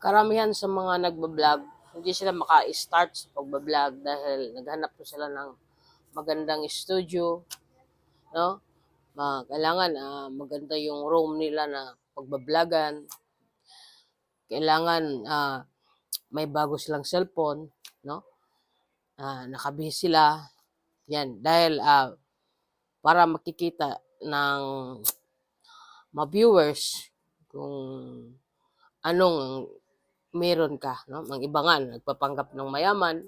Karamihan sa mga nagba-vlog, hindi sila maka-start sa pagba-vlog dahil naghanap po sila ng magandang studio, no? Kailangan maganda yung room nila na pagba-vlogan. Kailangan may bago silang cellphone, no? Nakabihis sila. Yan, dahil para makikita ng ma-viewers kung anong meron ka, no? Ang iba nga nagpapanggap ng mayaman,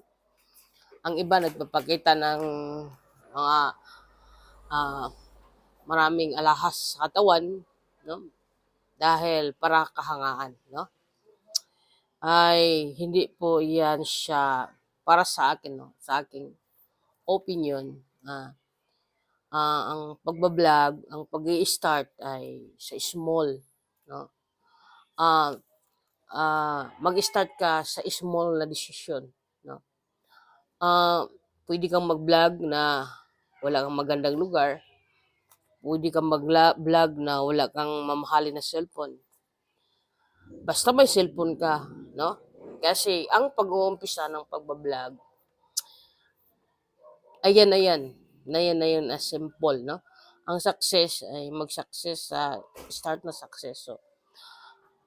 ang iba nagpapakita ng mga maraming alahas sa katawan, no? Dahil para kahangaan, no? Ay hindi po 'yan siya para sa akin, no? Sa aking opinion, ang pagba-vlog, ang pag-i-start ay sa small, no? Ah, Mag-start ka sa small na desisyon, no? Pwede kang mag-vlog na wala kang magandang lugar, pwede kang mag-vlog na wala kang mamahalin na cellphone. Basta may cellphone ka, no? Kasi ang pag-uumpisa ng pagba-vlog, ayan na yan. Na yan as simple, no? Ang success ay mag-success sa start na success. So,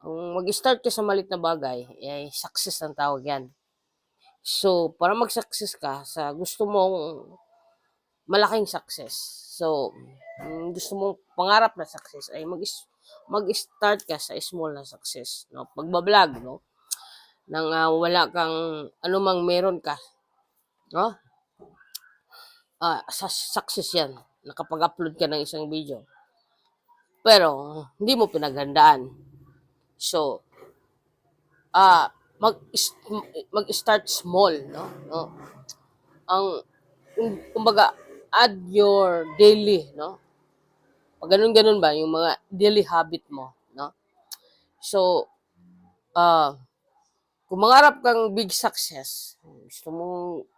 kung mag-start ka sa malit na bagay, ay success ang tawag yan. So, para mag-success ka sa gusto mong malaking success. So, gusto mong pangarap na success ay mag-start ka sa small na success, no? Pagba-vlog, no? Nang wala kang anumang meron ka, no? Sa success 'yan. Nakapag-upload ka ng isang video. Pero hindi mo pinaghandaan. So, ah mag mag-start small, no? No. Ang kumbaga add your daily, no? Pag ganun ba yung mga daily habit mo, no? So, kung mangarap kang big success, gusto mong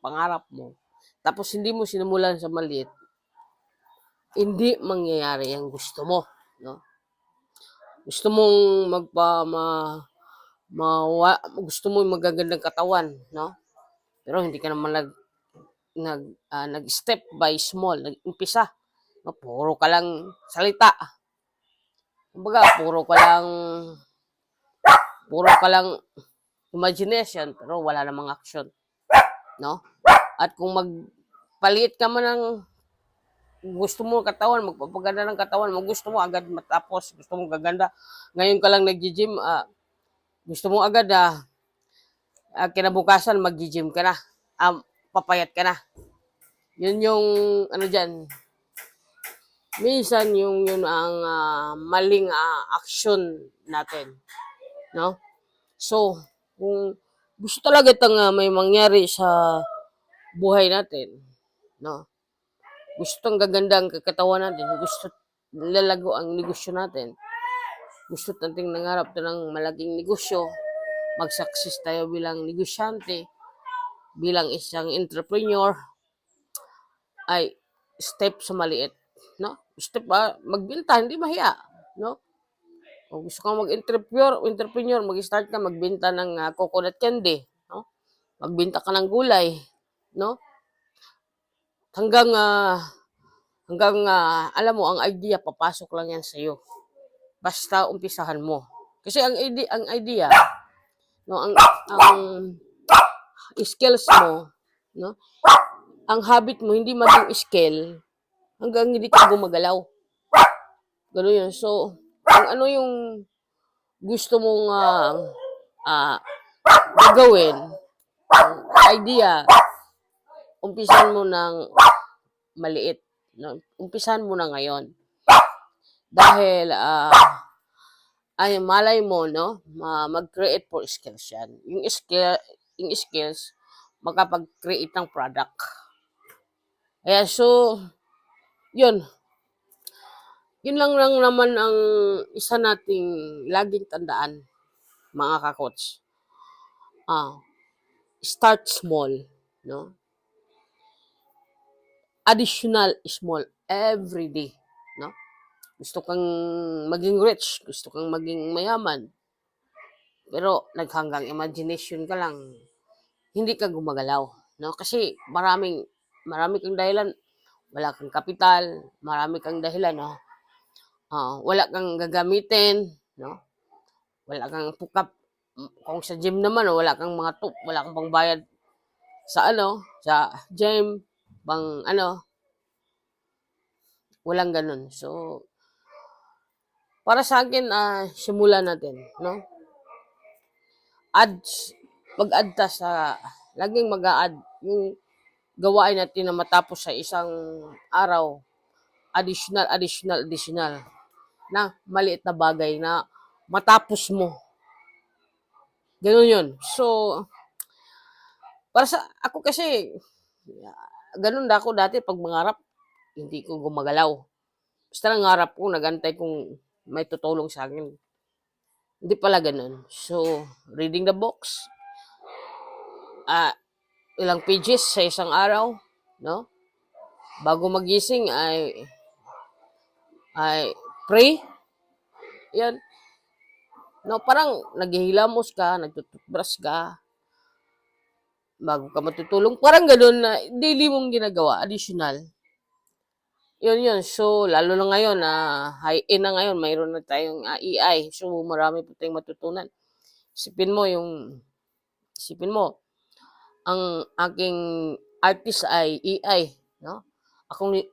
pangarap mo, tapos hindi mo sinimulan sa maliit, hindi mangyayari ang gusto mo, no? Gusto mong gusto mo magagandang katawan, no? Pero hindi ka naman nag-step by small, nag-umpisa. No? Puro ka lang salita. Kumbaga, puro ka lang imagination, pero wala namang action, no? At kung magpaliit ka man ng gusto mo katawan, magpapaganda ng katawan mo, gusto mo agad matapos, gusto mo gaganda. Ngayon ka lang nag-gym, gusto mo agad kinabukasan mag-gym ka na, papayat ka na. Yun yung ano diyan. Minsan yun ang maling action natin, no? So, kung gusto talaga may mangyari sa buhay natin, no? Gusto gaganda ang katawan natin, gusto lalago ang negosyo natin, gusto nating nangarap ng malaking negosyo, mag-success tayo bilang negosyante, bilang isang entrepreneur, ay step sa maliit, no? Step magbenta, hindi mahiya, no? Kung gusto kang entrepreneur, mag-start ka magbenta ng coconut candy, no? Magbenta ka ng gulay, no? Hanggang alam mo ang idea papasok lang yan sa iyo. Basta umpisahan mo. Kasi ang idea, no, ang skills mo, no? Ang habit mo hindi maging skill hanggang hindi ka gumagalaw. Gano'n yun. So, kung ano yung gusto mong gagawin, idea, umpisan mo ng maliit. No? Umpisan mo na ngayon. Dahil, ay malay mo, no? Mag-create for skills yan. Yung skills, makapag-create ng product. Kaya so, yun. Yun lang naman ang isa nating laging tandaan, mga kakots. Start small, no? Additional small every day, no? Gusto kang maging rich, gusto kang maging mayaman, Pero naghanggang imagination ka lang, hindi ka gumagalaw, no? Kasi marami kang dahilan, wala kang kapital, marami kang dahilan, no? Wala kang gagamitin, no? Wala kang pukap. Kung sa gym naman, wala kang mga wala kang pangbayad sa sa gym, bang walang ganun. So, para sa akin, simulan natin, no? Ads, mag-add ta laging mag-a-add yung gawain natin na matapos sa isang araw, additional na maliit na bagay na matapos mo. Ganun yun. So, para sa ako kasi, ganun na ako dati pag mangarap, hindi ko gumagalaw. Basta nangarap ko, nagantay kung may tutulong sa akin. Hindi pala ganun. So, reading the books, ilang pages sa isang araw, no? Bago magising ay pray. Yan. No, parang naghihilamos ka, nagtututbrush ka, bago ka matutulong. Parang gano'n na daily mong ginagawa, additional. Yun. So, lalo na ngayon, high-end na ngayon, mayroon na tayong AI. So, marami po tayong matutunan. Isipin mo, ang aking artist ay AI, no?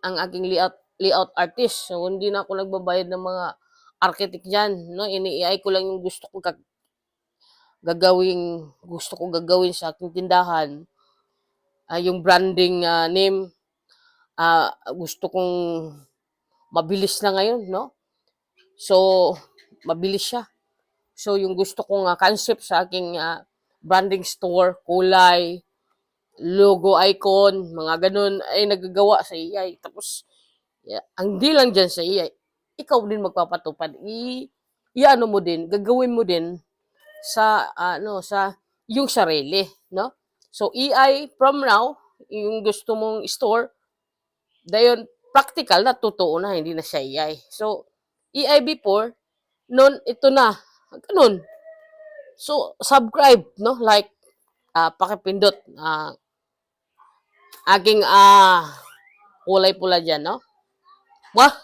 Ang aking layout artist. So, hindi na ako nagbabayad ng mga architect dyan, no? Ini-AI ko lang yung gusto ko gagawin sa aking tindahan. Yung branding name, gusto kong mabilis na ngayon, no? So, mabilis siya. So, yung gusto kong concept sa aking branding store, kulay, logo icon, mga ganun, ay nagagawa sa AI. Tapos, ang di lang dyan sa AI, ikaw din magpapatupad. Iano mo din, gagawin mo din sa, sa yung sarili, no? So, AI, from now, yung gusto mong store, dayon, practical na, totoo na, hindi na siya AI. So, AI before, noon, ito na. Ganun. So, subscribe, no? Like, pakipindot. Aking kulay pula dyan, no? Wah!